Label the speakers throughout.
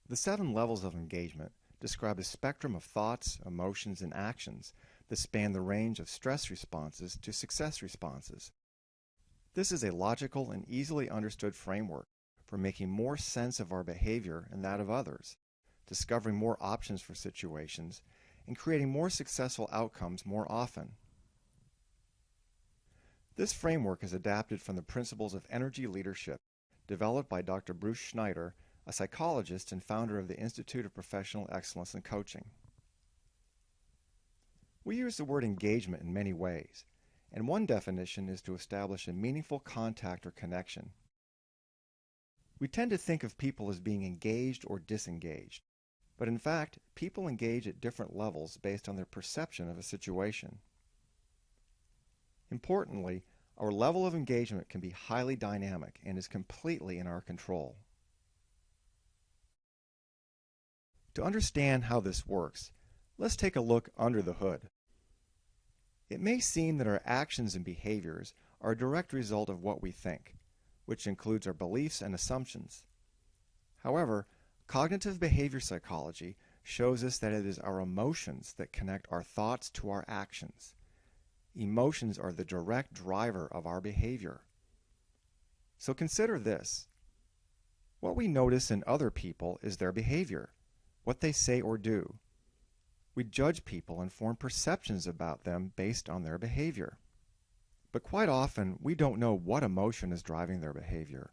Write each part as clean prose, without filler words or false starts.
Speaker 1: The 7 levels of engagement describe a spectrum of thoughts, emotions, and actions that span the range of stress responses to success responses. This is a logical and easily understood framework for making more sense of our behavior and that of others, discovering more options for situations, and creating more successful outcomes more often. This framework is adapted from the principles of energy leadership developed by Dr. Bruce Schneider, a psychologist and founder of the Institute of Professional Excellence in Coaching. We use the word engagement in many ways, and one definition is to establish a meaningful contact or connection. We tend to think of people as being engaged or disengaged, but in fact, people engage at different levels based on their perception of a situation. Importantly, our level of engagement can be highly dynamic and is completely in our control. To understand how this works, let's take a look under the hood. It may seem that our actions and behaviors are a direct result of what we think, which includes our beliefs and assumptions. However, cognitive behavior psychology shows us that it is our emotions that connect our thoughts to our actions. Emotions are the direct driver of our behavior. So consider this. What we notice in other people is their behavior, what they say or do. We judge people and form perceptions about them based on their behavior. But quite often, we don't know what emotion is driving their behavior,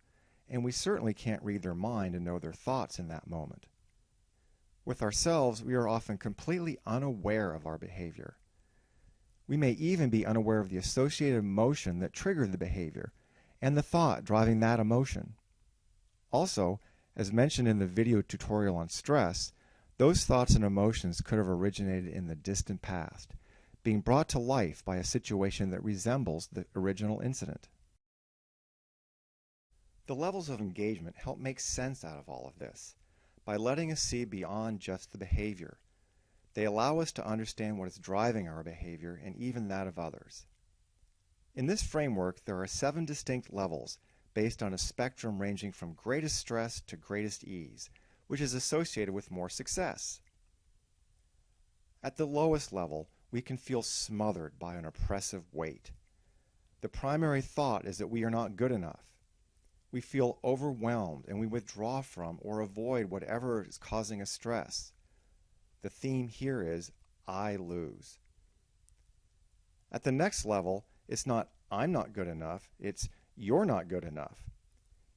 Speaker 1: and we certainly can't read their mind and know their thoughts in that moment. With ourselves, we are often completely unaware of our behavior. We may even be unaware of the associated emotion that triggered the behavior and the thought driving that emotion. Also, as mentioned in the video tutorial on stress, those thoughts and emotions could have originated in the distant past, being brought to life by a situation that resembles the original incident. The levels of engagement help make sense out of all of this by letting us see beyond just the behavior. They allow us to understand what is driving our behavior and even that of others. In this framework, there are 7 distinct levels based on a spectrum ranging from greatest stress to greatest ease, which is associated with more success. At the lowest level, we can feel smothered by an oppressive weight. The primary thought is that we are not good enough. We feel overwhelmed and we withdraw from or avoid whatever is causing us stress. The theme here is, I lose. At the next level, it's not, I'm not good enough, it's, you're not good enough.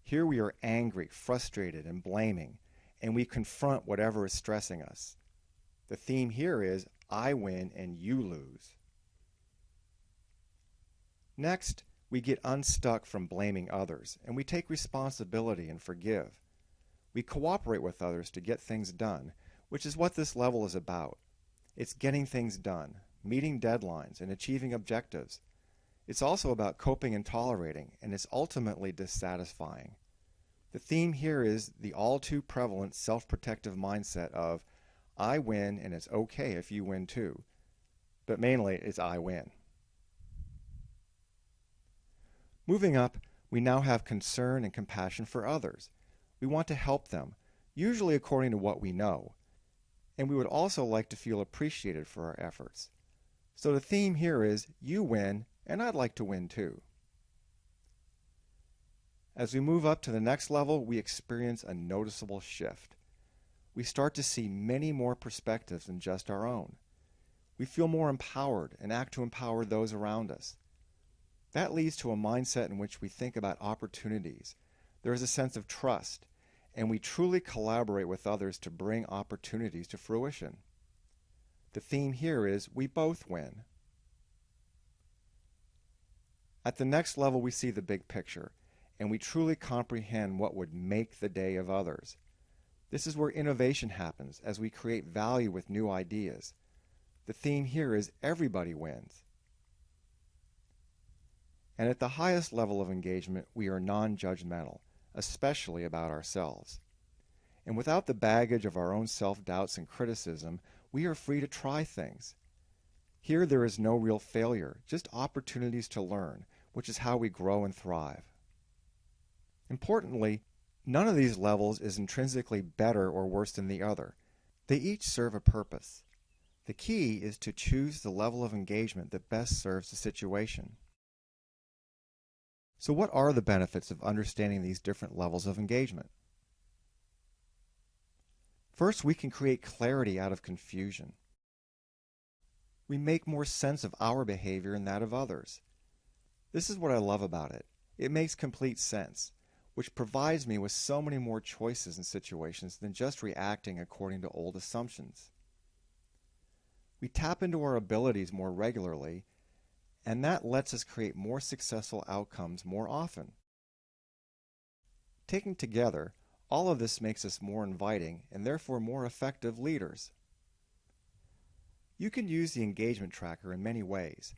Speaker 1: Here we are angry, frustrated, and blaming, and we confront whatever is stressing us. The theme here is, I win and you lose. Next, we get unstuck from blaming others, and we take responsibility and forgive. We cooperate with others to get things done, which is what this level is about. It's getting things done, meeting deadlines, and achieving objectives. It's also about coping and tolerating, and it's ultimately dissatisfying. The theme here is the all too prevalent self-protective mindset of, I win and it's okay if you win too. But mainly, it's I win. Moving up, we now have concern and compassion for others. We want to help them, usually according to what we know. And we would also like to feel appreciated for our efforts. So the theme here is, you win, and I'd like to win too. As we move up to the next level, we experience a noticeable shift. We start to see many more perspectives than just our own. We feel more empowered and act to empower those around us. That leads to a mindset in which we think about opportunities. There is a sense of trust, and we truly collaborate with others to bring opportunities to fruition. The theme here is, we both win. At the next level, we see the big picture, and we truly comprehend what would make the day of others. This is where innovation happens as we create value with new ideas. The theme here is, everybody wins. And at the highest level of engagement, we are non-judgmental, especially about ourselves. And without the baggage of our own self-doubts and criticism, we are free to try things. Here there is no real failure, just opportunities to learn, which is how we grow and thrive. Importantly, None of these levels is intrinsically better or worse than the other. They each serve a purpose. The key is to choose the level of engagement that best serves the situation. So what are the benefits of understanding these different levels of engagement? First, we can create clarity out of confusion. We make more sense of our behavior and that of others. This is what I love about it. It makes complete sense, which provides me with so many more choices in situations than just reacting according to old assumptions. We tap into our abilities more regularly, and that lets us create more successful outcomes more often. Taken together, all of this makes us more inviting and therefore more effective leaders. You can use the engagement tracker in many ways.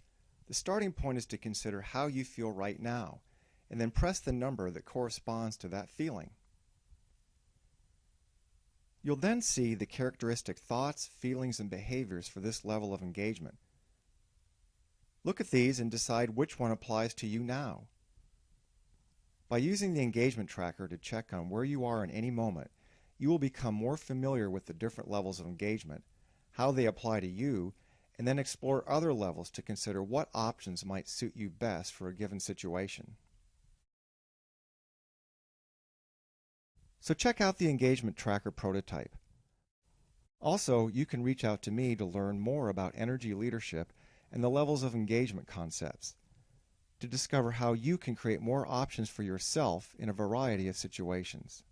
Speaker 1: The starting point is to consider how you feel right now, and then press the number that corresponds to that feeling. You'll then see the characteristic thoughts, feelings, and behaviors for this level of engagement. Look at these and decide which one applies to you now. By using the engagement tracker to check on where you are in any moment, you will become more familiar with the different levels of engagement, how they apply to you, and then explore other levels to consider what options might suit you best for a given situation. So check out the engagement tracker prototype. Also, you can reach out to me to learn more about energy leadership and the levels of engagement concepts, to discover how you can create more options for yourself in a variety of situations.